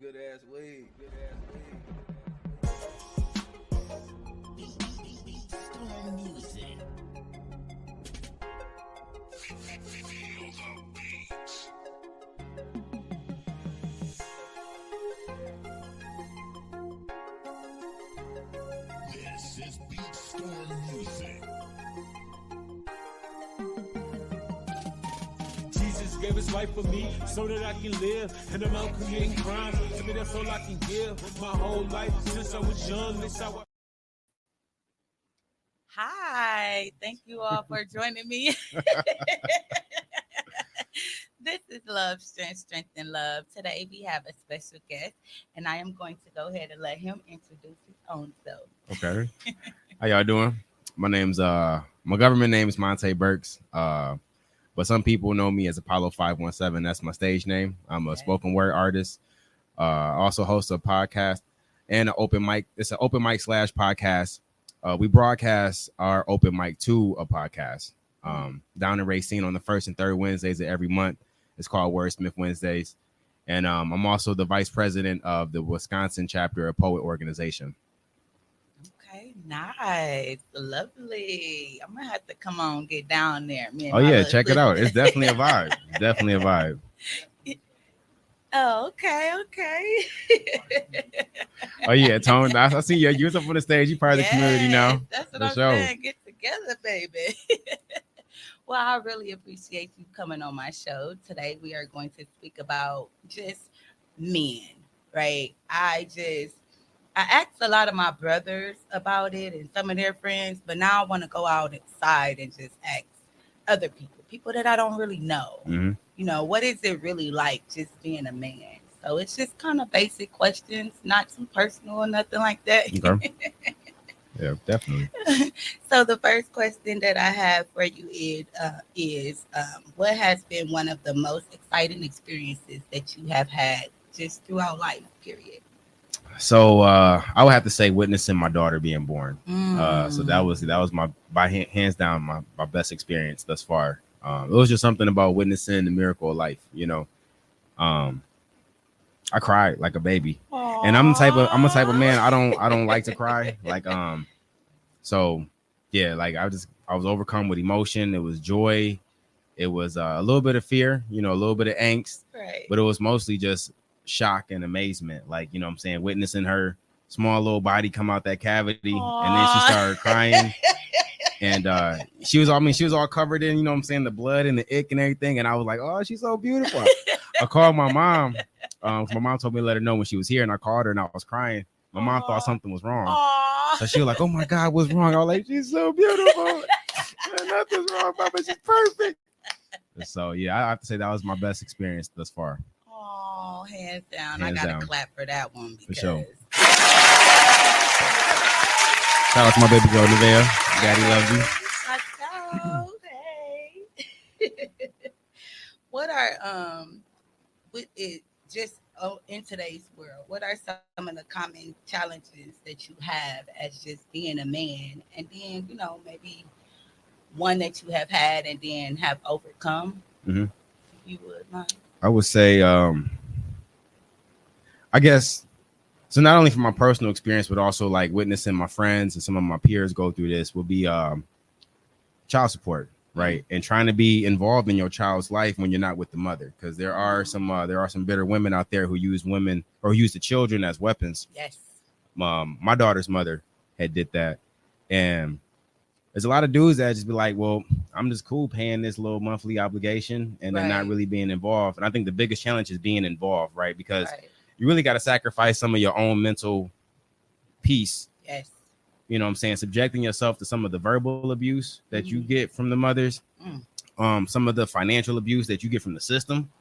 Good ass weed. Good ass weed. Storm music. This is Beat Storm music. Jesus gave his life for me so that I can live, and I'm out committing crime. To me, that's all I can give. My whole life since I was young, that's how I. Hi, thank you all for joining me. This is Love, Strength, and Love. Today we have a special guest, and I am going to go ahead and let him introduce his own self. Okay. How y'all doing? My government name is Monte Burks. But some people know me as Apollo 517. That's my stage name. I'm a spoken word artist. I also host a podcast and an open mic. It's an open mic / podcast. We broadcast our open mic to a podcast down in Racine on the first and third Wednesdays of every month. It's called Wordsmith Wednesdays. And I'm also the vice president of the Wisconsin chapter of Poet Organization. Okay, nice, lovely. I'm gonna have to come on, get down there, man. Oh yeah, check it out. It's definitely a vibe. It's definitely a vibe. Oh, okay. Oh yeah, Tone. I see you. You're up on the stage. You're part of the community now. That's what I'm saying. Get together, baby. Well, I really appreciate you coming on my show. Today we are going to speak about just men, right? I asked a lot of my brothers about it and some of their friends, but now I want to go outside and just ask other people that I don't really know. Mm-hmm. You know, what is it really like just being a man? So it's just kind of basic questions, not too personal or nothing like that. Okay. Yeah, definitely. So the first question that I have for you is what has been one of the most exciting experiences that you have had just throughout life, period? So I would have to say witnessing my daughter being born. So that was my hands down my best experience thus far. It was just something about witnessing the miracle of life, you know. I cried like a baby. Aww. And I'm a type of man. I don't like to cry. Like so yeah, like I was overcome with emotion. It was joy. It was a little bit of fear, you know, a little bit of angst. Right. But it was mostly just shock and amazement. Like, you know what I'm saying, witnessing her small little body come out that cavity. Aww. And then she started crying. And she was all covered in, you know what I'm saying, the blood and the ick and everything. And I was like, oh, she's so beautiful. I called my mom. My mom told me to let her know when she was here, and I called her and I was crying. My mom thought something was wrong. Aww. So she was like, oh my God, what's wrong? I was like, she's so beautiful. Nothing's wrong, Papa. She's perfect. So yeah, I have to say that was my best experience thus far. Oh, hands down. I gotta clap for that one. For sure. Shout out to my baby girl, Nevaeh. Daddy loves you. Hey. What are in today's world, what are some of the common challenges that you have as just being a man, and then, you know, maybe one that you have had and then have overcome? Mm-hmm. If you would mind. I would say, I guess, so not only from my personal experience, but also like witnessing my friends and some of my peers go through this would be child support, right? And trying to be involved in your child's life when you're not with the mother, because there are some bitter women out there who use women or use the children as weapons. Yes. My daughter's mother had did that, and there's a lot of dudes that just be like, well, I'm just cool paying this little monthly obligation and then not really being involved. And I think the biggest challenge is being involved, right? Because you really got to sacrifice some of your own mental peace. Yes. You know what I'm saying? Subjecting yourself to some of the verbal abuse that you get from the mothers, some of the financial abuse that you get from the system,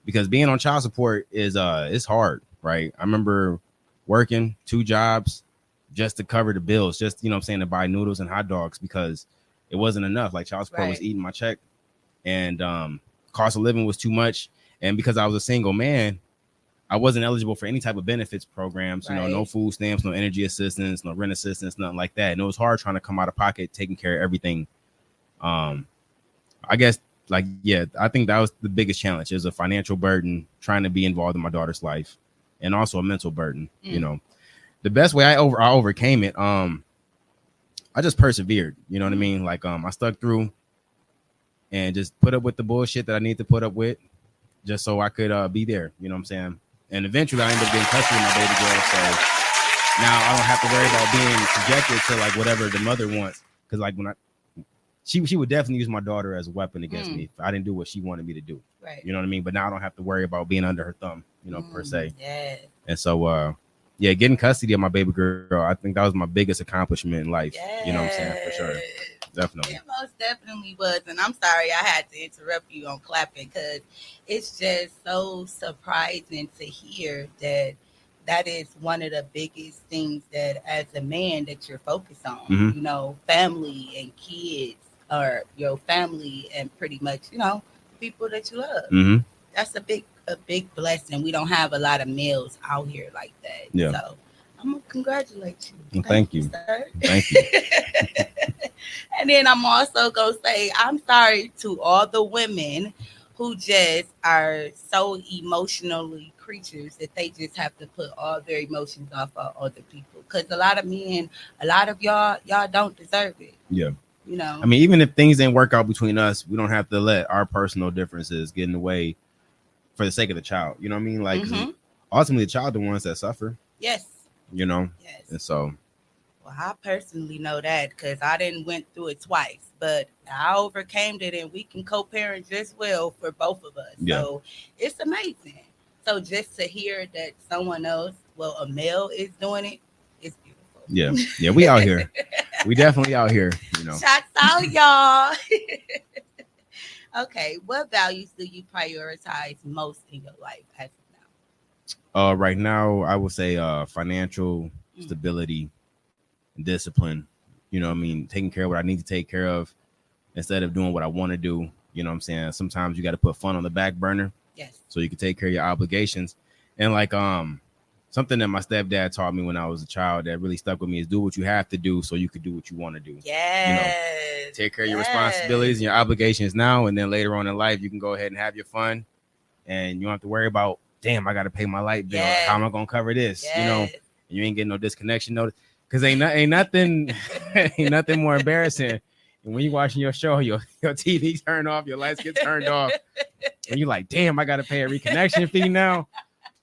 because being on child support is it's hard, right? I remember working 2 jobs just to cover the bills, just, you know what I'm saying, to buy noodles and hot dogs, because it wasn't enough. Like child support was eating my check, and cost of living was too much. And because I was a single man, I wasn't eligible for any type of benefits programs, you know, no food stamps, no energy assistance, no rent assistance, nothing like that. And it was hard trying to come out of pocket, taking care of everything. I guess, like, yeah, I think that was the biggest challenge, is a financial burden, trying to be involved in my daughter's life and also a mental burden. You know, the best way I overcame it, I just persevered. You know what I mean? Like I stuck through and just put up with the bullshit that I need to put up with, just so I could be there. You know what I'm saying? And eventually, I ended up getting custody of my baby girl. So now I don't have to worry about being subjected to like whatever the mother wants. Because like when she would definitely use my daughter as a weapon against me if I didn't do what she wanted me to do. Right. You know what I mean? But now I don't have to worry about being under her thumb, you know, per se. Yeah. And so, yeah, getting custody of my baby girl, I think that was my biggest accomplishment in life. Yes. You know what I'm saying? For sure. Definitely. It most definitely was. And I'm sorry I had to interrupt you on clapping because it's just so surprising to hear that is one of the biggest things that as a man that you're focused on, you know, family and kids, or your family and pretty much, you know, people that you love. That's a big blessing. We don't have a lot of males out here like that. Yeah. So I'm gonna congratulate you. Well, thank you. Sir. Thank you. And then I'm also gonna say I'm sorry to all the women who just are so emotionally creatures that they just have to put all their emotions off of other people. Because a lot of men, a lot of y'all don't deserve it. Yeah. You know, I mean, even if things didn't work out between us, we don't have to let our personal differences get in the way for the sake of the child. You know what I mean? Like, ultimately, the child the ones that suffer. Yes. You know? Yes. And so. Well, I personally know that because I didn't went through it twice, but I overcame it, and we can co-parent just well for both of us. Yeah. So it's amazing. So just to hear that someone else, well, a male is doing it, it's beautiful. Yeah. Yeah, we out here. We definitely out here, you know. Shots out, y'all. Okay, what values do you prioritize most in your life as of now? Right now, I would say financial stability, discipline. You know what I mean? Taking care of what I need to take care of instead of doing what I want to do. You know what I'm saying? Sometimes you got to put fun on the back burner. Yes. So you can take care of your obligations. And like something that my stepdad taught me when I was a child that really stuck with me is do what you have to do so you could do what you want to do. Yes. You know, take care of your responsibilities and your obligations now, and then later on in life you can go ahead and have your fun, and you don't have to worry about, damn, I got to pay my light bill. Yes. How am I gonna cover this? Yes. You know, you ain't getting no disconnection notice, because ain't nothing ain't nothing more embarrassing. And when you're watching your show, your TV turned off, your lights get turned off, and you're like, damn, I got to pay a reconnection fee now,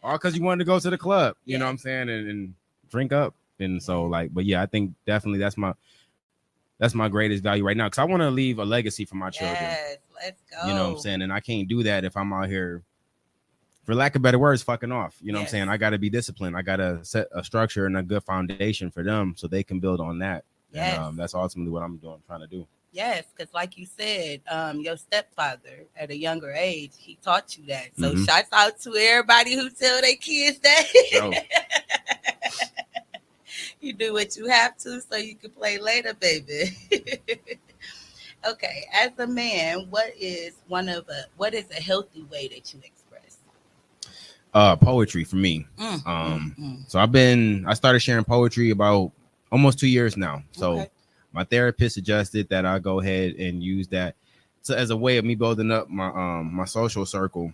all because you wanted to go to the club. You know what I'm saying, and drink up. And so, like, but yeah, I think definitely that's my greatest value right now, because I want to leave a legacy for my children. Yes, let's go. You know what I'm saying? And I can't do that if I'm out here, for lack of better words, fucking off. You know what I'm saying? I got to be disciplined. I got to set a structure and a good foundation for them so they can build on that. Yes. And that's ultimately what I'm trying to do. Yes, because like you said, your stepfather at a younger age, he taught you that. So shouts out to everybody who tell their kids that. So, you do what you have to so you can play later, baby. Okay, as a man, what is a healthy way that you express? Poetry for me. So I started sharing poetry about almost 2 years now. So my therapist suggested that I go ahead and use that as a way of me building up my social circle,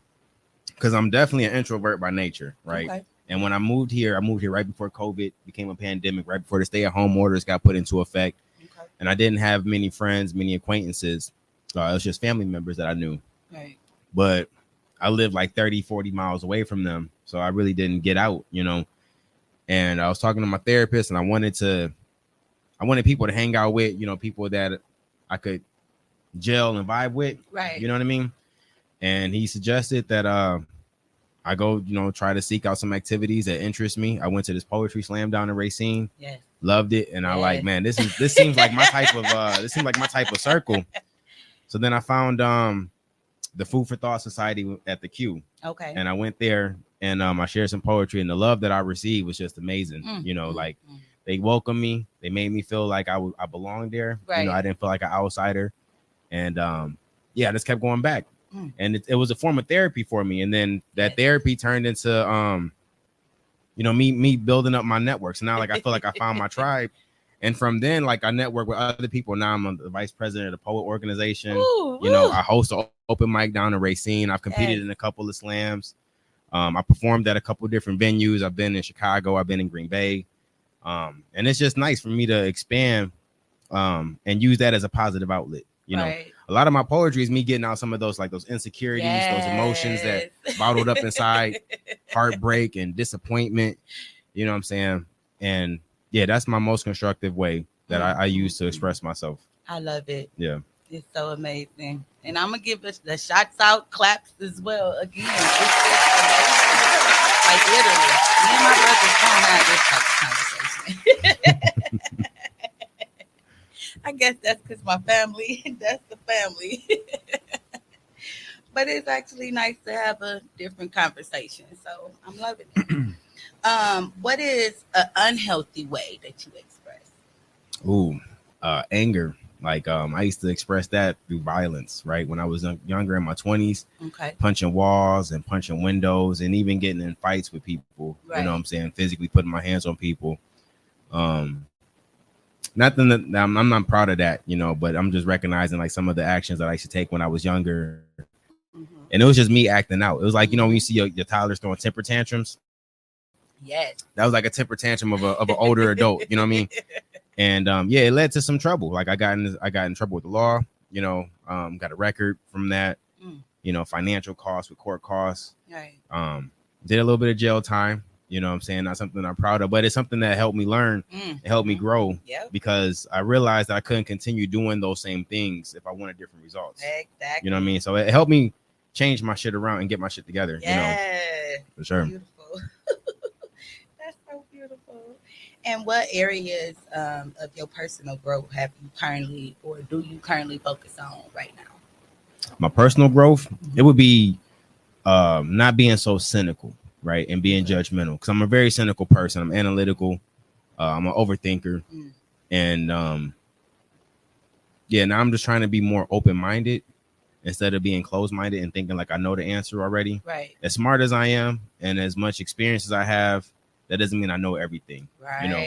because I'm definitely an introvert by nature, right? Okay. And when I moved here right before COVID became a pandemic, right before the stay-at-home orders got put into effect. Okay. And I didn't have many friends, many acquaintances. It was just family members that I knew. Right. But I lived like 30, 40 miles away from them. So I really didn't get out, you know. And I was talking to my therapist, and I wanted people to hang out with, you know, people that I could gel and vibe with. Right. You know what I mean? And he suggested that I go, you know, try to seek out some activities that interest me. I went to this poetry slam down in Racine. Yes. Loved it. And I like, man, this seems like my type of circle. So then I found the Food for Thought Society at the Q. Okay. And I went there, and I shared some poetry, and the love that I received was just amazing. You know, like they welcomed me. They made me feel like I belonged there. Right. You know, I didn't feel like an outsider. And I just kept going back. And it was a form of therapy for me. And then that therapy turned into, me building up my network. So now, like, I feel like I found my tribe. And from then, like, I network with other people. Now I'm the vice president of the Poet Organization. Ooh, you know, I host an open mic down in Racine. I've competed in a couple of slams. I performed at a couple different venues. I've been in Chicago. I've been in Green Bay. And it's just nice for me to expand and use that as a positive outlet. You know, a lot of my poetry is me getting out some of those, like those insecurities, those emotions that bottled up inside, heartbreak and disappointment. You know what I'm saying? And yeah, that's my most constructive way that I use to express myself. I love it. Yeah. It's so amazing. And I'm going to give it the shots out, claps as well. Again, it's just amazing. Like literally, me and my brothers don't have this type of conversation. I guess that's because my family, that's the family. But it's actually nice to have a different conversation. So I'm loving it. What is an unhealthy way that you express? Ooh, anger. Like I used to express that through violence, right? When I was younger in my 20s, punching walls and punching windows and even getting in fights with people, you know what I'm saying? Physically putting my hands on people. Nothing that I'm not proud of that, you know, but I'm just recognizing like some of the actions that I used to take when I was younger. And it was just me acting out. It was like, you know, when you see your toddlers throwing temper tantrums. Yes. That was like a temper tantrum of an older adult, you know what I mean? And yeah, it led to some trouble. Like I got in trouble with the law, you know, got a record from that, you know, financial costs with court costs. Right. Did a little bit of jail time, you know what I'm saying? Not something I'm proud of, but it's something that helped me learn, it helped me grow because I realized that I couldn't continue doing those same things if I wanted different results. Exactly. You know what I mean? So it helped me change my shit around and get my shit together. Yeah. You know, for sure. Beautiful. That's so beautiful. And what areas of your personal growth have you currently, or do you currently focus on right now? My personal growth, it would be not being so cynical, right? And being judgmental, because I'm a very cynical person. I'm analytical. I'm an overthinker. And yeah, now I'm just trying to be more open-minded instead of being closed-minded and thinking like I know the answer already. Right. As smart as I am and as much experience as I have, that doesn't mean I know everything. Right. You know.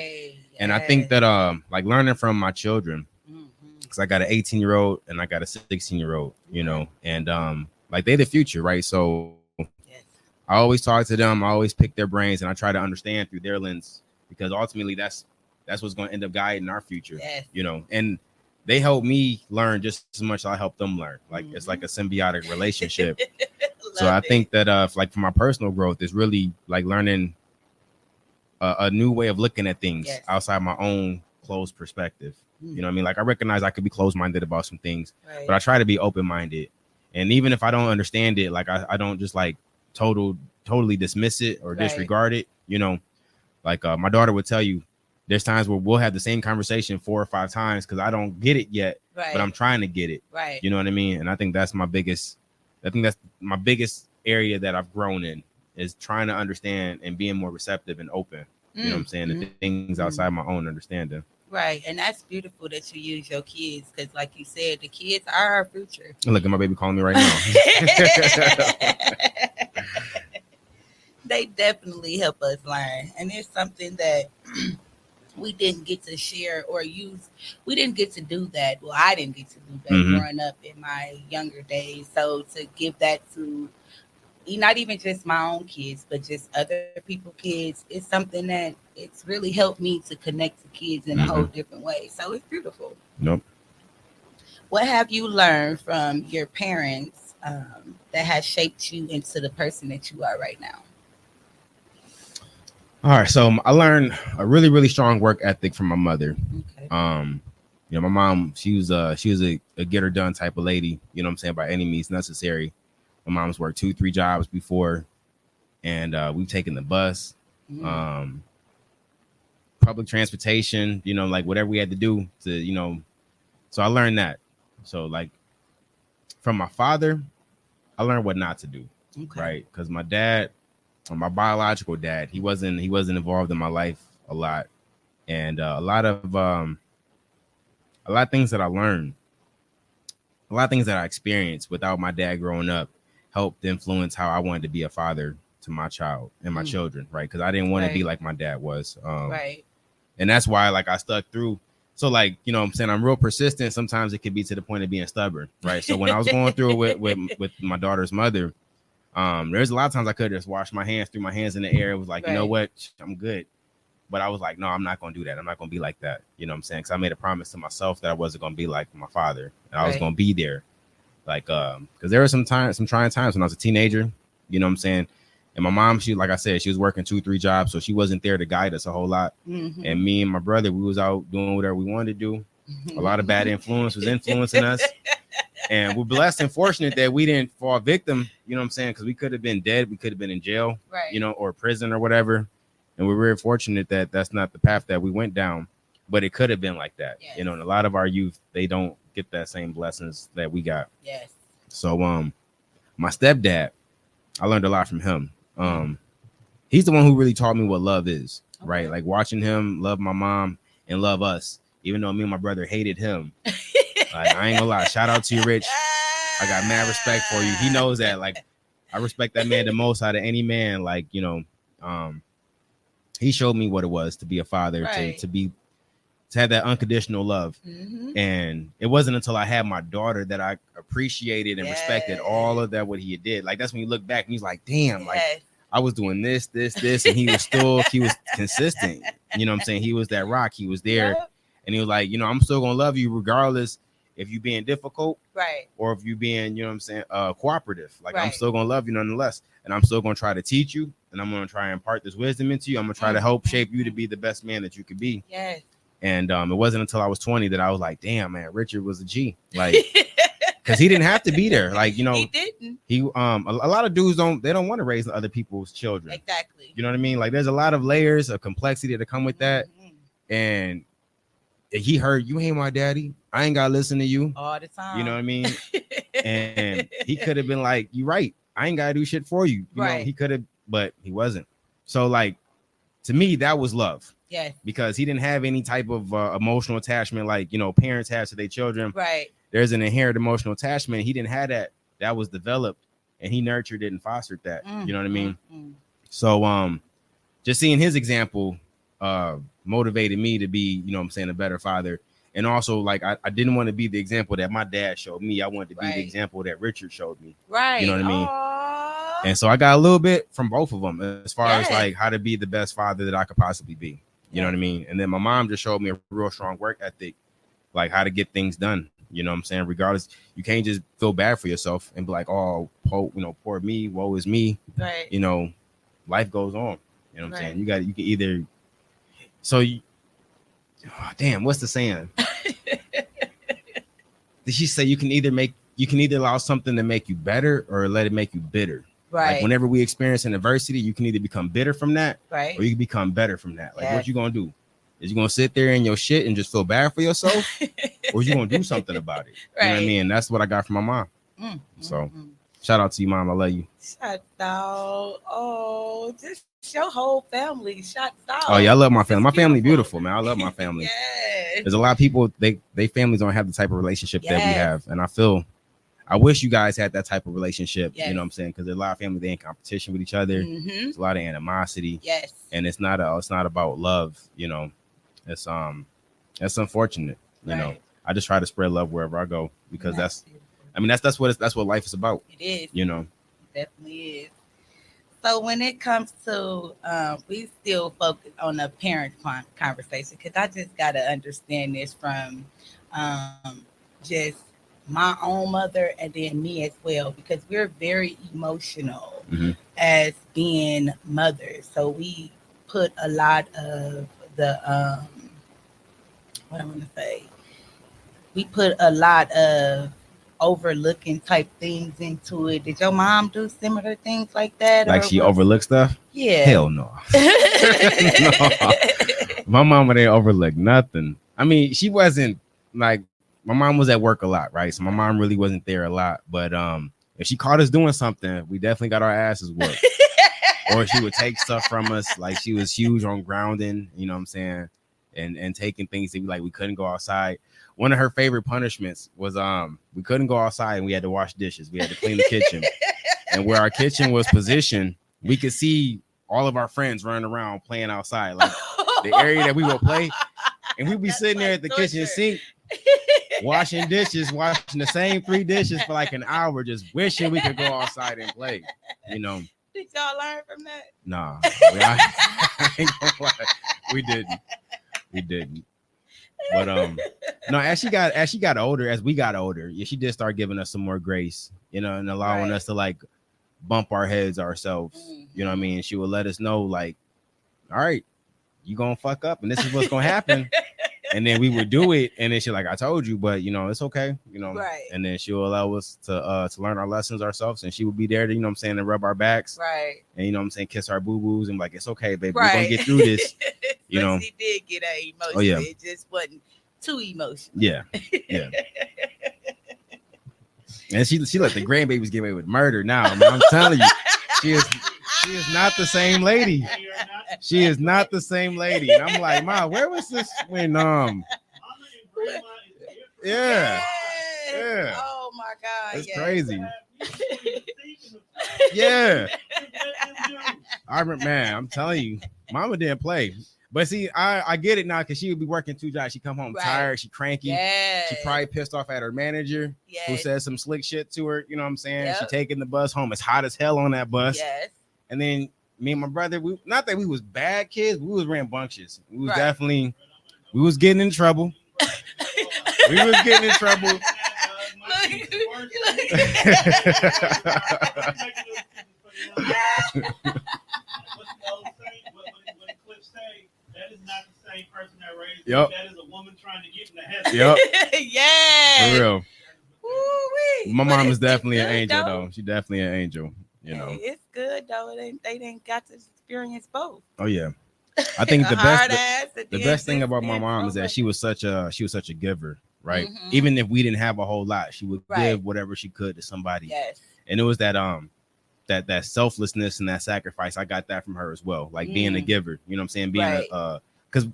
And I think that like learning from my children, because I got an 18-year-old and I got a 16-year-old, you know, and like they're the future, right? So I always talk to them, I always pick their brains, and I try to understand through their lens, because ultimately that's what's going to end up guiding our future. You know, and they help me learn just as much as I help them learn. Like it's like a symbiotic relationship. So I think that like for my personal growth is really like learning a new way of looking at things outside my own closed perspective. You know what I mean? Like I recognize I could be closed-minded about some things, but I try to be open-minded. And even if I don't understand it, like I don't just like totally dismiss it or disregard it. You know, like my daughter would tell you, there's times where we'll have the same conversation 4 or 5 times because I don't get it yet, but I'm trying to get it. Right. You know what I mean? And I think that's my biggest area that I've grown in, is trying to understand and being more receptive and open. You know what I'm saying? The things outside my own understanding. Right. And that's beautiful that you use your kids, because like you said, the kids are our future. Look at my baby calling me right now. They definitely help us learn. And it's something that we didn't get to share or use. We didn't get to do that. Well, I didn't get to do that growing up in my younger days. So to give that to not even just my own kids, but just other people's kids, it's something that it's really helped me to connect to kids in a whole different way. So it's beautiful. Nope. What have you learned from your parents that has shaped you into the person that you are right now? All right, so I learned a really, really strong work ethic from my mother. Okay. You know, my mom, she was a get her done type of lady, you know what I'm saying, by any means necessary. My mom's worked 2-3 jobs before, and we've taken the bus, public transportation, you know, like whatever we had to do to, you know. So I learned that. So like from my father, I learned what not to do, right? Because my dad, my biological dad, he wasn't involved in my life a lot, and a lot of things that I learned, a lot of things that I experienced without my dad growing up helped influence how I wanted to be a father to my child and my children, right? Because I didn't want to be like my dad was, right? And that's why like I stuck through. So like, you know what I'm saying, I'm real persistent. Sometimes it could be to the point of being stubborn, right? So when I was going through it with my daughter's mother, There's a lot of times I could just wash my hands, threw my hands in the air. It was like, you know what? I'm good. But I was like, no, I'm not going to do that. I'm not going to be like that. You know what I'm saying? Because I made a promise to myself that I wasn't going to be like my father. And I was going to be there. Like, because there were some trying times when I was a teenager. You know what I'm saying? And my mom, she, like I said, she was working 2-3 jobs. So she wasn't there to guide us a whole lot. And me and my brother, we was out doing whatever we wanted to do. A lot of bad influence was influencing us. And we're blessed and fortunate that we didn't fall victim, you know what I'm saying? Because we could have been dead. We could have been in jail, you know, or prison or whatever. And we're very fortunate that that's not the path that we went down. But it could have been like that, you know, and a lot of our youth, they don't get that same blessings that we got. So my stepdad, I learned a lot from him. He's the one who really taught me what love is, right? Like watching him love my mom and love us, even though me and my brother hated him. Like, I ain't gonna lie. Shout out to you, Rich. I got mad respect for you. He knows that. Like, I respect that man the most out of any man. Like, you know, he showed me what it was to be a father, to have that unconditional love. And it wasn't until I had my daughter that I appreciated and respected all of that, what he did. Like, that's when you look back and he's like, damn, like I was doing this, and he was consistent. You know what I'm saying? He was that rock. He was there. And he was like, you know, I'm still gonna love you regardless if you being difficult, or if you being, you know what I'm saying, cooperative. Like, I'm still gonna love you nonetheless, and I'm still gonna try to teach you, and I'm gonna try and impart this wisdom into you. I'm gonna try to help shape you to be the best man that you could be. And it wasn't until I was 20 that I was like, damn, man, Richard was a G. Like, because he didn't have to be there. Like, you know, he didn't. A lot of dudes don't want to raise other people's children. Exactly. You know what I mean? Like, there's a lot of layers of complexity that come with that. And he heard, you ain't my daddy. I ain't gotta listen to you all the time. You know what I mean? And he could have been like, you right. I ain't gotta do shit for you. You know, he could have, but he wasn't. So, like, to me, that was love. Because he didn't have any type of emotional attachment like, you know, parents have to their children. There's an inherent emotional attachment. He didn't have that. That was developed, and he nurtured it and fostered that. You know what I mean? So just seeing his example motivated me to be, you know what I'm saying, a better father. And also, like, I didn't want to be the example that my dad showed me. I wanted to be the example that Richard showed me. You know what I mean? And so I got a little bit from both of them as far as like how to be the best father that I could possibly be. You know what I mean? And then my mom just showed me a real strong work ethic, like how to get things done. You know what I'm saying? Regardless, you can't just feel bad for yourself and be like, oh, poor me, woe is me. You know, life goes on. You know what I'm saying? You can either. So, damn, what's the saying? Did she say you can either allow something to make you better or let it make you bitter? Like, whenever we experience an adversity, you can either become bitter from that, or you can become better from that. Like, what you gonna do? Is you gonna sit there in your shit and just feel bad for yourself, or you gonna do something about it? You know what I mean? And that's what I got from my mom. So, shout out to you, Mom. I love you. Shout out! Oh, just your whole family. Shout out! Oh yeah, I love my family. My family beautiful, man. I love my family. There's a lot of people they families don't have the type of relationship that we have, and I wish you guys had that type of relationship. You know what I'm saying? Because there's a lot of families, they in competition with each other. There's a lot of animosity. And it's not about love. You know, it's unfortunate. You know, I just try to spread love wherever I go because that's what life is about. It is. You know, it definitely is. So when it comes to, we still focus on the parent conversation because I just got to understand this from just my own mother and then me as well, because we're very emotional as being mothers. So we put a lot of the, we put a lot of overlooking type things into it. Did your mom do similar things like that? Like she overlooked stuff? Yeah. Hell no. No. My mama didn't overlook nothing. I mean, she wasn't like, my mom was at work a lot, right? So my mom really wasn't there a lot. But if she caught us doing something, we definitely got our asses whooped. Or she would take stuff from us. Like, she was huge on grounding, you know what I'm saying? And taking things that we couldn't go outside. One of her favorite punishments was we couldn't go outside and we had to wash dishes. We had to clean the kitchen. And where our kitchen was positioned, we could see all of our friends running around playing outside. Like the area that we would play. And we'd be sitting there at the kitchen sink, washing the same 3 dishes for like an hour, just wishing we could go outside and play. you know. Did y'all learn from that? Nah, I ain't gonna lie. We didn't. But no, as she got older, as we got older, yeah, she did start giving us some more grace, you know, and allowing us to like bump our heads ourselves. You know what I mean? She would let us know, like, all right, you gonna fuck up, and this is what's gonna happen. And then we would do it, and then she's like, I told you, but you know, it's okay, you know. Right. And then she'll allow us to learn our lessons ourselves, and she would be there to, you know what I'm saying, to rub our backs. Right. And you know what I'm saying, kiss our boo-boos and like, it's okay, baby. Right. We're gonna get through this. You know. She did get her emotion. Oh, yeah. It just wasn't too emotional. Yeah. Yeah. And she let the grandbabies get away with murder now. Man, I'm telling you, she is not the same lady. She is not the same lady. And I'm like, Ma, where was this when yeah. Yeah. Oh my God. It's yes. crazy. Yeah. I remember, man, I'm telling you, Mama didn't play. But see, I get it now because she would be working 2 jobs. She come home tired, she cranky. Yes. She probably pissed off at her manager who said some slick shit to her. You know what I'm saying? She taking the bus home. It's hot as hell on that bus. Yes. And then me and my brother, not that we was bad kids, we was rambunctious. We was definitely, we was getting in trouble. We was getting in trouble. That is not the same person that raised you. Yep. That is a woman trying to get in the heaven. Yep. Yeah. For real. Woo-wee. My mom is definitely an good, angel, though. though. She definitely an angel, you know. Hey, it's good though. They didn't got to experience both. Oh yeah. I think the best thing about my mom so is that she was such a giver, right? Mhm. Even if we didn't have a whole lot, she would Right. give whatever she could to somebody. Yes. And it was that that selflessness and that sacrifice. I got that from her as well. Like being a giver, you know what I'm saying? Being because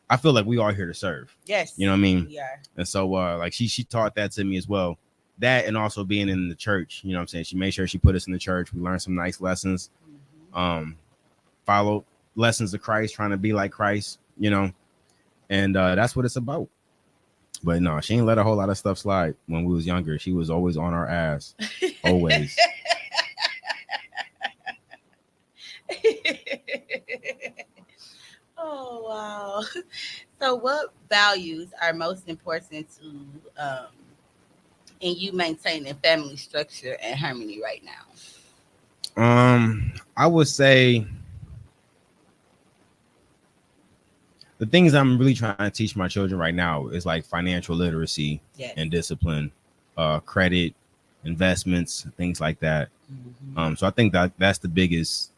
I feel like we are here to serve. Yes. You know what I mean? We are. And so like she taught that to me as well. That and also being in the church, you know what I'm saying? She made sure she put us in the church. We learned some nice lessons. Follow lessons of Christ, trying to be like Christ, you know. And that's what it's about. But no, she ain't let a whole lot of stuff slide when we was younger. She was always on our ass. Always. Oh wow. So what values are most important to in you maintaining family structure and harmony right now? I would say the things I'm really trying to teach my children right now is like financial literacy and discipline, credit, investments, things like that. Mm-hmm. So I think that's the biggest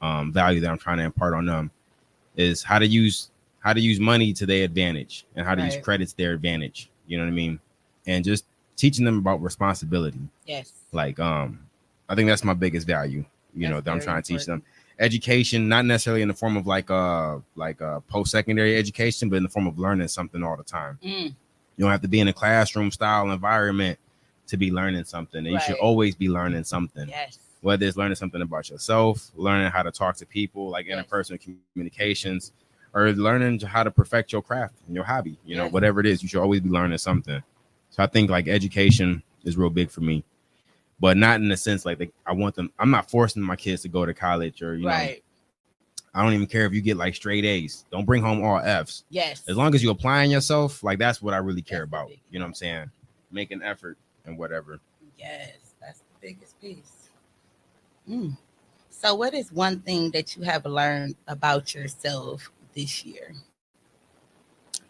value that I'm trying to impart on them is how to use money to their advantage and how to use credit to their advantage. You know what I mean? And just teaching them about responsibility. Yes. Like, I think that's my biggest value, you know, that I'm trying to teach them. Education, not necessarily in the form of like post-secondary education, but in the form of learning something all the time. You don't have to be in a classroom style environment to be learning something. And you should always be learning something. Yes. Whether it's learning something about yourself, learning how to talk to people, like interpersonal communications, or learning how to perfect your craft and your hobby, you know, whatever it is, you should always be learning something. So I think like education is real big for me, but not in the sense like I want them. I'm not forcing my kids to go to college or, you know, I don't even care if you get like straight A's. Don't bring home all F's. Yes. As long as you're applying yourself, like that's what I really care about. You know what I'm saying? Make an effort and whatever. Yes, that's the biggest piece. So what is one thing that you have learned about yourself this year?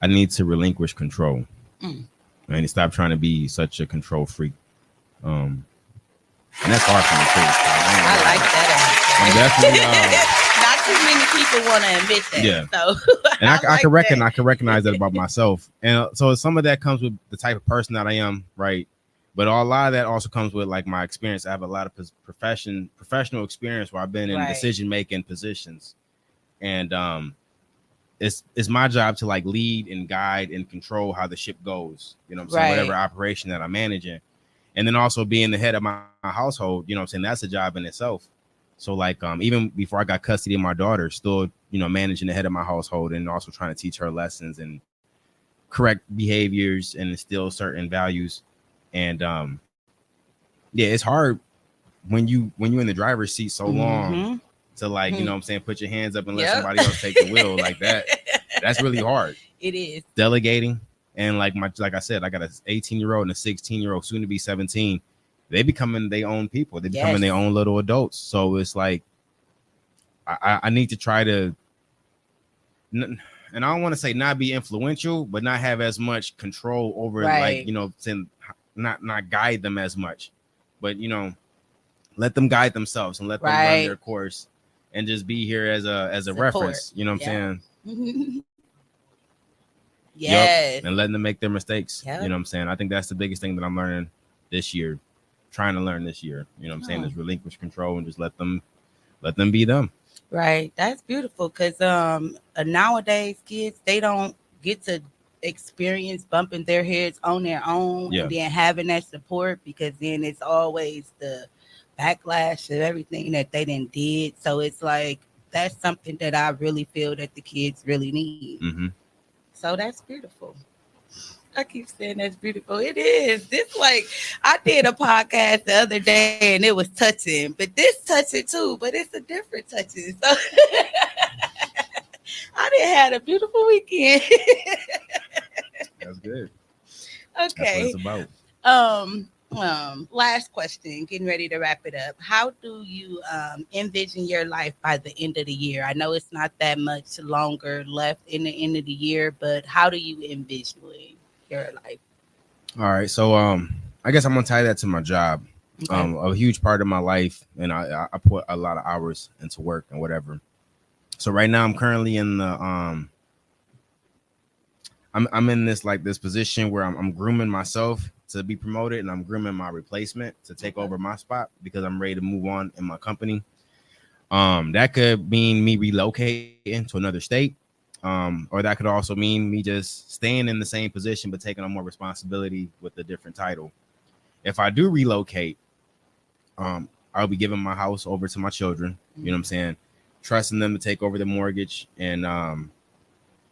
I need to relinquish control. I need to stop trying to be such a control freak. And that's hard for me too. I like that. I'm definitely not too many people want to admit that. Yeah. So and I can recognize that about myself. And so some of that comes with the type of person that I am, right? But a lot of that also comes with like my experience. I have a lot of professional experience where I've been in decision-making positions. And it's my job to like lead and guide and control how the ship goes, you know what I'm saying? Whatever operation that I'm managing. And then also being the head of my household, you know what I'm saying? That's a job in itself. So like even before I got custody of my daughter, still, you know, managing the head of my household and also trying to teach her lessons and correct behaviors and instill certain values. And it's hard when you in the driver's seat so long Mm-hmm. to like, you know what I'm saying, put your hands up and let Yep. somebody else take the wheel like that. That's really hard. It is. Delegating. And like I said, I got an 18-year-old and a 16-year-old, soon to be 17. They becoming their own people. They becoming their own little adults. So it's like I need to try to, and I don't want to say not be influential, but not have as much control over like, you know, to not guide them as much, but you know, let them guide themselves and let them run their course and just be here as a reference. You know what I'm saying? Yes. Yep. And letting them make their mistakes. Yep. You know what I'm saying? I think that's the biggest thing that I'm learning this year, trying to learn this year. You know what I'm saying? Is relinquish control and just let them be them. Right. That's beautiful because nowadays kids, they don't get to experience bumping their heads on their own and then having that support, because then it's always the backlash of everything that they done did. So it's like that's something that I really feel that the kids really need. Mm-hmm. So that's beautiful. I keep saying that's beautiful. It is. This like I did a podcast the other day and it was touching, but this touching too, but it's a different touching. So I done had a beautiful weekend. That's good. Okay. That's what it's about. Last question, getting ready to wrap it up. How do you envision your life by the end of the year? I know it's not that much longer left in the end of the year, but how do you envision your life? All right. So I guess I'm gonna tie that to my job. Okay. A huge part of my life, and I put a lot of hours into work and whatever. So right now I'm currently in the I'm in this position where I'm grooming myself to be promoted, and I'm grooming my replacement to take over my spot because I'm ready to move on in my company. That could mean me relocating to another state, or that could also mean me just staying in the same position but taking on more responsibility with a different title. If I do relocate, I'll be giving my house over to my children. You know what I'm saying? Trusting them to take over the mortgage, and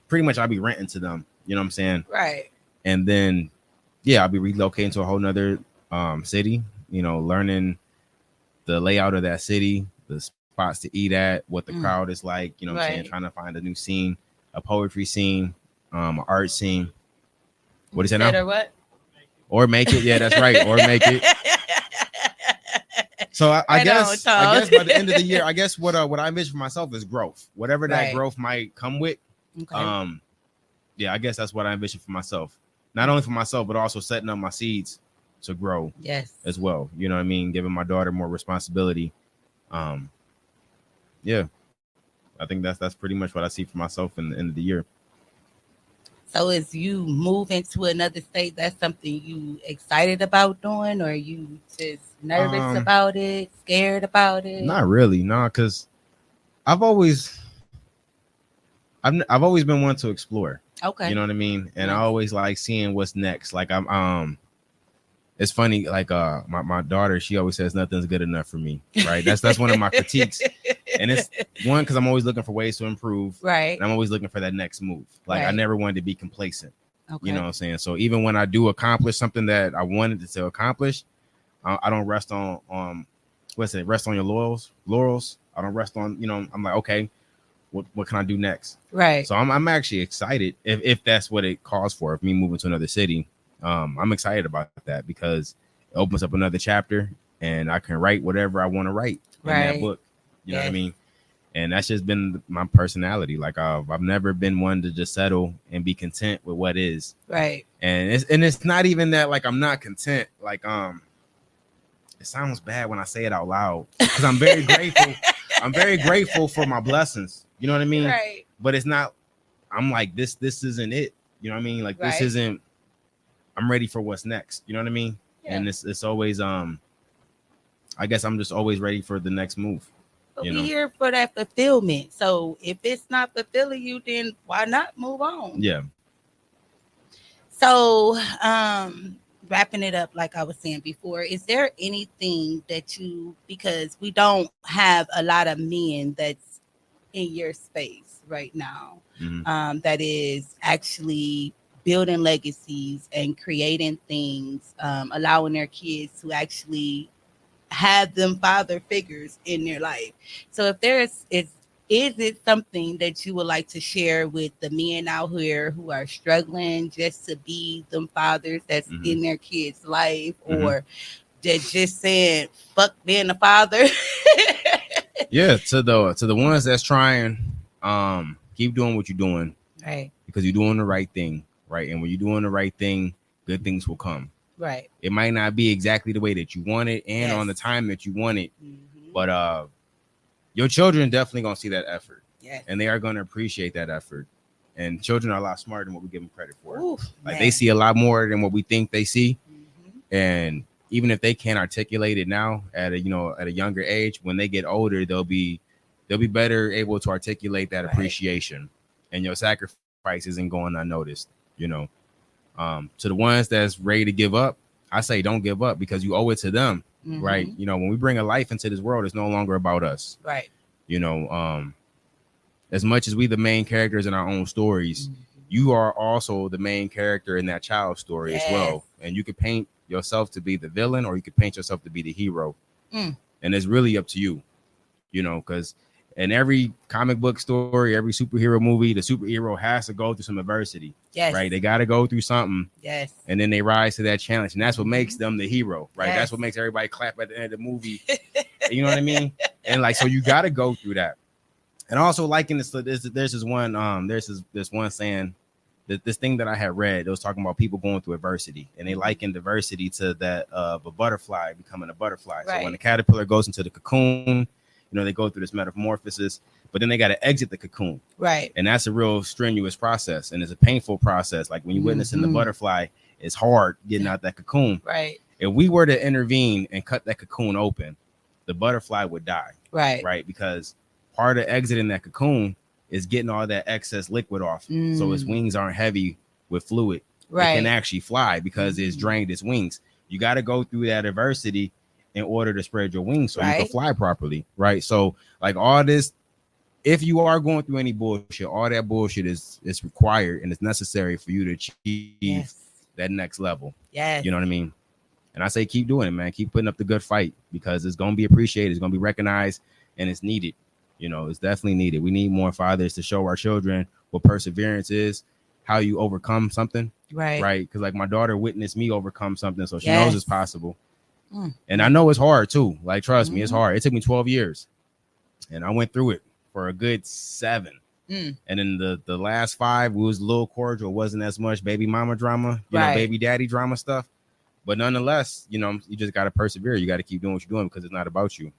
pretty much I'll be renting to them. You know what I'm saying? Right. And then, I'll be relocating to a whole nother city, you know, learning the layout of that city, the spots to eat at, what the crowd is like, you know what I'm saying? Trying to find a new scene, a poetry scene, an art scene. What is that now? Or what? Or make it. Yeah, that's right. Or make it. So I guess by the end of the year, I guess what I envision for myself is growth. Whatever that growth might come with. Okay. I guess that's what I envision for myself. Not only for myself, but also setting up my seeds to grow as well. You know what I mean? Giving my daughter more responsibility. I think that's pretty much what I see for myself in the end of the year. So as you move into another state, that's something you excited about doing, or you just nervous about it, scared about it? Not really, no, because I've always been one to explore. Okay. You know what I mean? And I always like seeing what's next. Like it's funny, like my daughter, she always says nothing's good enough for me. Right. That's one of my critiques. And it's one, because I'm always looking for ways to improve. Right. And I'm always looking for that next move. Like I never wanted to be complacent. Okay. You know what I'm saying? So even when I do accomplish something that I wanted to accomplish, I don't rest on rest on your laurels. I don't rest on, I'm like, okay, what can I do next? Right. So I'm actually excited if that's what it calls for, if me moving to another city. I'm excited about that because it opens up another chapter and I can write whatever I want to write in that book. You know what I mean? And that's just been my personality. Like I've never been one to just settle and be content with what is. Right. And it's not even that like I'm not content. Like it sounds bad when I say it out loud because I'm very grateful. I'm very grateful for my blessings. You know what I mean? Right. But it's not. I'm like this isn't it. You know what I mean? Like this isn't. I'm ready for what's next. You know what I mean? Yeah. And it's always I guess I'm just always ready for the next move. But we're here for that fulfillment. So if it's not fulfilling you, then why not move on? Yeah. So wrapping it up, like I was saying before, is there anything that because we don't have a lot of men that's in your space right now, that is actually building legacies and creating things, allowing their kids to actually have them father figures in their life. So if is it something that you would like to share with the men out here who are struggling just to be them fathers that's in their kids' life, or they're just saying fuck being a father? Yeah, to the ones that's trying, keep doing what you're doing, Right. because you're doing the right thing, right? And when you're doing the right thing, good things will come. Right. It might not be exactly the way that you want it and on the time that you want it, but your children definitely gonna see that effort. Yes. And they are gonna appreciate that effort. And children are a lot smarter than what we give them credit for. Oof, like man. They see a lot more than what we think they see. And even if they can't articulate it now at a younger age, when they get older, they'll be better able to articulate that appreciation. And your sacrifice isn't going unnoticed. To the ones that's ready to give up, I say don't give up, because you owe it to them. Right. When we bring a life into this world, it's no longer about us. Right. As much as we the main characters in our own stories, you are also the main character in that child's story as well. And you could paint yourself to be the villain, or you could paint yourself to be the hero. And it's really up to you, because in every comic book story, every superhero movie, the superhero has to go through some adversity. Yes. Right. They got to go through something. Yes. And then they rise to that challenge. And that's what makes them the hero. Right. Yes. That's what makes everybody clap at the end of the movie. You know what I mean? And so you got to go through that. And also liking this, there's this one saying, that this thing that I had read, it was talking about people going through adversity, and they likened diversity to that of a butterfly becoming a butterfly. Right. So when the caterpillar goes into the cocoon, they go through this metamorphosis, but then they got to exit the cocoon. Right. And that's a real strenuous process, and it's a painful process. Like when you're witnessing the butterfly, it's hard getting out that cocoon. Right. If we were to intervene and cut that cocoon open, the butterfly would die. Right. Right. Because part of exiting that cocoon is getting all that excess liquid off. So its wings aren't heavy with fluid. Right. It can actually fly because it's drained its wings. You got to go through that adversity in order to spread your wings so you can fly properly. Right. So like all this, if you are going through any bullshit, all that bullshit is required and it's necessary for you to achieve that next level. Yeah. You know what I mean? And I say, keep doing it, man. Keep putting up the good fight, because it's going to be appreciated. It's going to be recognized, and it's needed. It's definitely needed. We need more fathers to show our children what perseverance is, how you overcome something. Right. Right. Because like my daughter witnessed me overcome something, so she knows it's possible. And I know it's hard too. Like, trust me, it's hard. It took me 12 years, and I went through it for a good 7. And then the last 5 was a little cordial. It wasn't as much baby mama drama, baby daddy drama stuff. But nonetheless, you just got to persevere. You got to keep doing what you're doing, because it's not about you.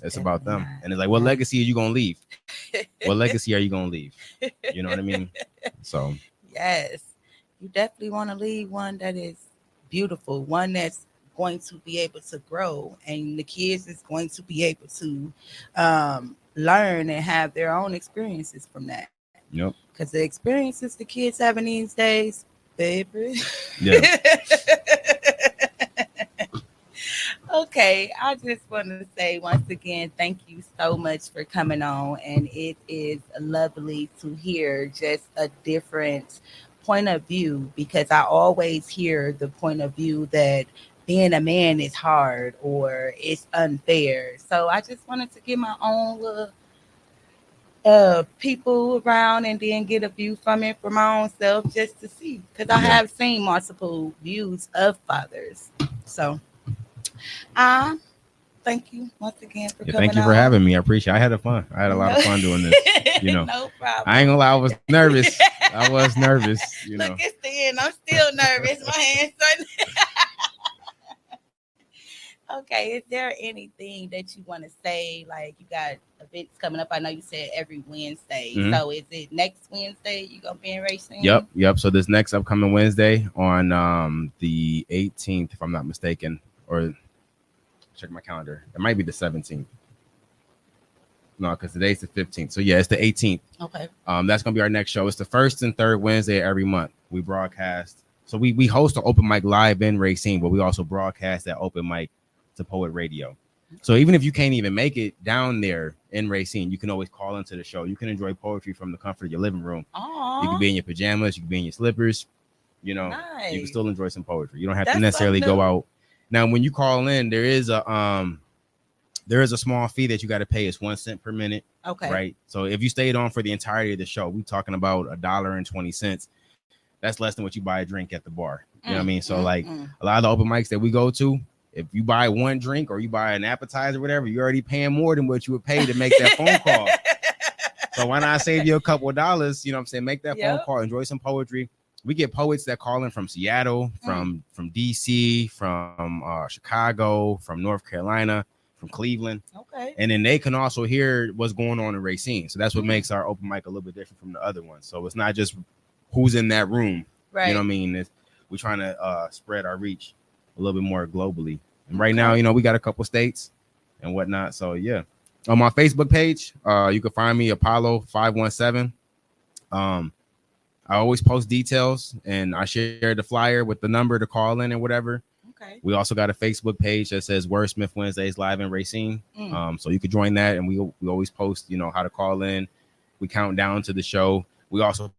It's about them. And it's like, what legacy are you going to leave? What legacy are you going to leave? You know what I mean? So. Yes. You definitely want to leave one that is beautiful, one that's going to be able to grow, and the kids is going to be able to learn and have their own experiences from that. Yep. Because the experiences the kids having these days, baby. Yeah. Okay, I just want to say once again, thank you so much for coming on. And it is lovely to hear just a different point of view, because I always hear the point of view that being a man is hard or it's unfair. So I just wanted to get my own little people around and then get a view from it for my own self, just to see, because I have seen multiple views of fathers. So thank you once again for coming. Thank you for having me. I appreciate it. I had fun. I had a lot of fun doing this. No problem. I ain't gonna lie, I was nervous. Look, it's the end. I'm still nervous. My hands starting. Okay, is there anything that you want to say? Like, you got events coming up. I know you said every Wednesday. So is it next Wednesday you gonna be in racing? Yep. So this next upcoming Wednesday on the 18th, if I'm not mistaken, or check my calendar. It might be the 17th. No, because today's the 15th. So yeah, it's the 18th. Okay. That's gonna be our next show. It's the first and third Wednesday every month. We broadcast. So we host an open mic live in Racine, but we also broadcast that open mic to Poet Radio. So even if you can't even make it down there in Racine, you can always call into the show. You can enjoy poetry from the comfort of your living room. Aww. You can be in your pajamas. You can be in your slippers. Nice. You can still enjoy some poetry. You don't have to necessarily go out. Now, when you call in, there is a there is a small fee that you got to pay. It's 1 cent per minute. Okay. Right. So if you stayed on for the entirety of the show, we're talking about $1.20. That's less than what you buy a drink at the bar. You know what I mean? So like a lot of the open mics that we go to, if you buy one drink or you buy an appetizer or whatever, you're already paying more than what you would pay to make that phone call. So why not save you a couple of dollars? You know what I'm saying? Make that phone call, enjoy some poetry. We get poets that call in from Seattle, from DC, from Chicago, from North Carolina, from Cleveland. Okay. And then they can also hear what's going on in Racine. So that's what makes our open mic a little bit different from the other ones. So it's not just who's in that room. Right. You know what I mean? We're trying to spread our reach a little bit more globally. And right now, you know, we got a couple states and whatnot. So yeah. On my Facebook page, you can find me Apollo 517. I always post details and I share the flyer with the number to call in and whatever. Okay. We also got a Facebook page that says Wordsmith Wednesdays live in Racine. So you could join that, and we always post, you know, how to call in. We count down to the show. We also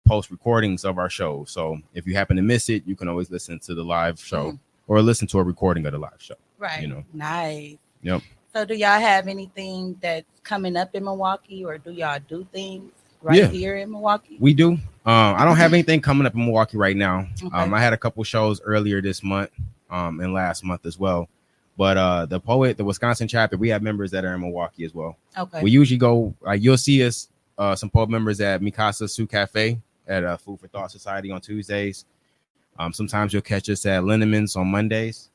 post recordings of our show. So if you happen to miss it, you can always listen to the live show or listen to a recording of the live show. Right. You know. Nice. Yep. So do y'all have anything that's coming up in Milwaukee, or do y'all do things here in Milwaukee? We do. I don't have anything coming up in Milwaukee right now. Okay. I had a couple shows earlier this month and last month as well. But the Wisconsin chapter, we have members that are in Milwaukee as well. Okay. We usually go, you'll see us, some poet members at Mikasa Sioux Cafe at Food for Thought Society on Tuesdays. Sometimes you'll catch us at Lindeman's on Mondays.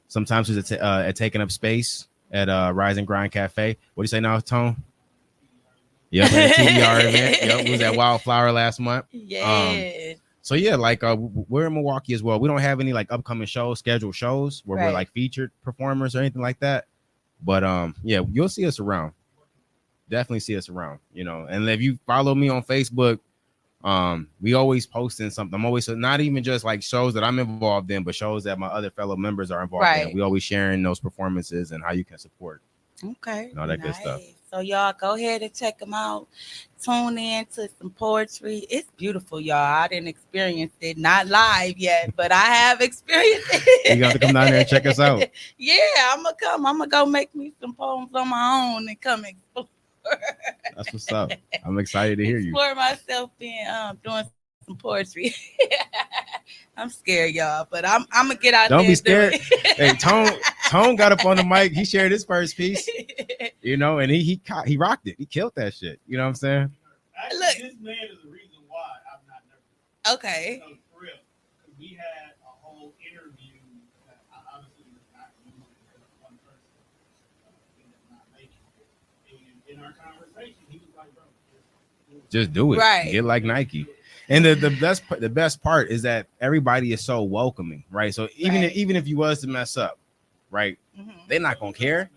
Sometimes it's at Taking Up Space at Rise and Grind Cafe. What do you say now, Tone? Yep, at TDR event. Yep, we was at Wildflower last month. Yeah. So yeah, like we're in Milwaukee as well. We don't have any like upcoming scheduled shows where we're like featured performers or anything like that. But yeah, you'll see us around. Definitely see us around, you know. And if you follow me on Facebook, we always posting something. I'm always, not even just like shows that I'm involved in, but shows that my other fellow members are involved in. We always sharing those performances and how you can support. Okay. And all that good stuff. So y'all go ahead and check them out. Tune in to some poetry. It's beautiful, y'all. I didn't experience it, not live yet, but I have experienced it. You got to come down there and check us out. Yeah, I'm gonna come. I'm gonna go make me some poems on my own and come explore. That's what's up. I'm excited to hear you. Explore myself in doing some poetry. I'm scared, y'all, but I'm gonna get out there. Don't be scared. Hey, Tone got up on the mic. He shared his first piece, you know, and he rocked it. He killed that shit. You know what I'm saying? Actually, look, this man is the reason why I'm not nervous. Okay. So for real, we had a whole interview that I obviously was not using because one person did not make it. And in our conversation, he was like, "Bro, just do it. Right. Get like Nike." And the best part is that everybody is so welcoming, right? So even if you was to mess up, right, they're not gonna care.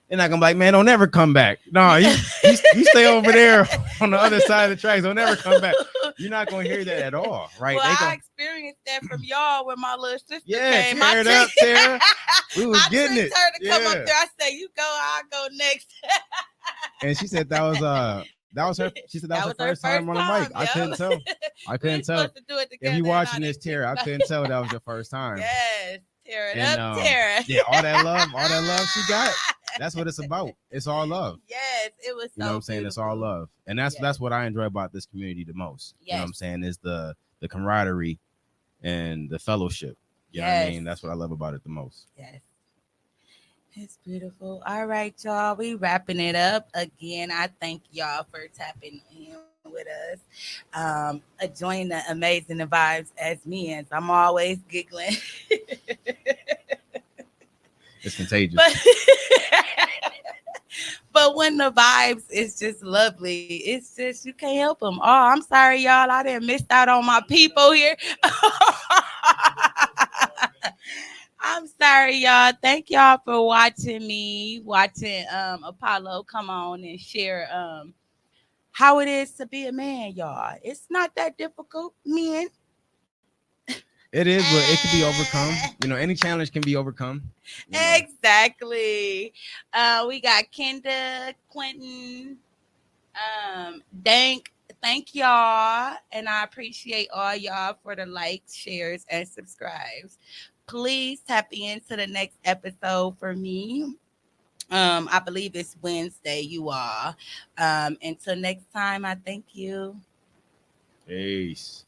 They're not gonna be like, man, don't ever come back. No, you stay over there on the other side of the tracks. Don't ever come back. You're not gonna hear that at all, right? Well, I experienced that from y'all when my little sister came. Tear it up, Tara. We was getting it. Her to come up there. I said, "You go, I'll go next." And she said that was her. She said that was her first time on the mic. I couldn't tell. If you watching this, Tara, I couldn't tell that was your first time. Yes, tear it up, Tara. Yeah, all that love she got. That's what it's about. It's all love. Yes, it was. You know what I'm saying? It's all love, and that's what I enjoy about this community the most. You know what I'm saying? Is the camaraderie and the fellowship. You know what I mean? That's what I love about it the most. Yes. It's beautiful. All right, y'all. We wrapping it up. Again, I thank y'all for tapping in with us. Joining the amazing vibes as me, as I'm always giggling. It's contagious. But when the vibes is just lovely, it's just, you can't help them. Oh, I'm sorry, y'all. I didn't miss out on my people here. I'm sorry, y'all. Thank y'all for watching Apollo come on and share how it is to be a man, y'all. It's not that difficult, men. It is, but it can be overcome. You know, any challenge can be overcome. Exactly. We got Kenda, Quentin, Dank. Thank y'all. And I appreciate all y'all for the likes, shares, and subscribes. Please tap into the next episode for me. I believe it's Wednesday, you all. Until next time, I thank you. Peace.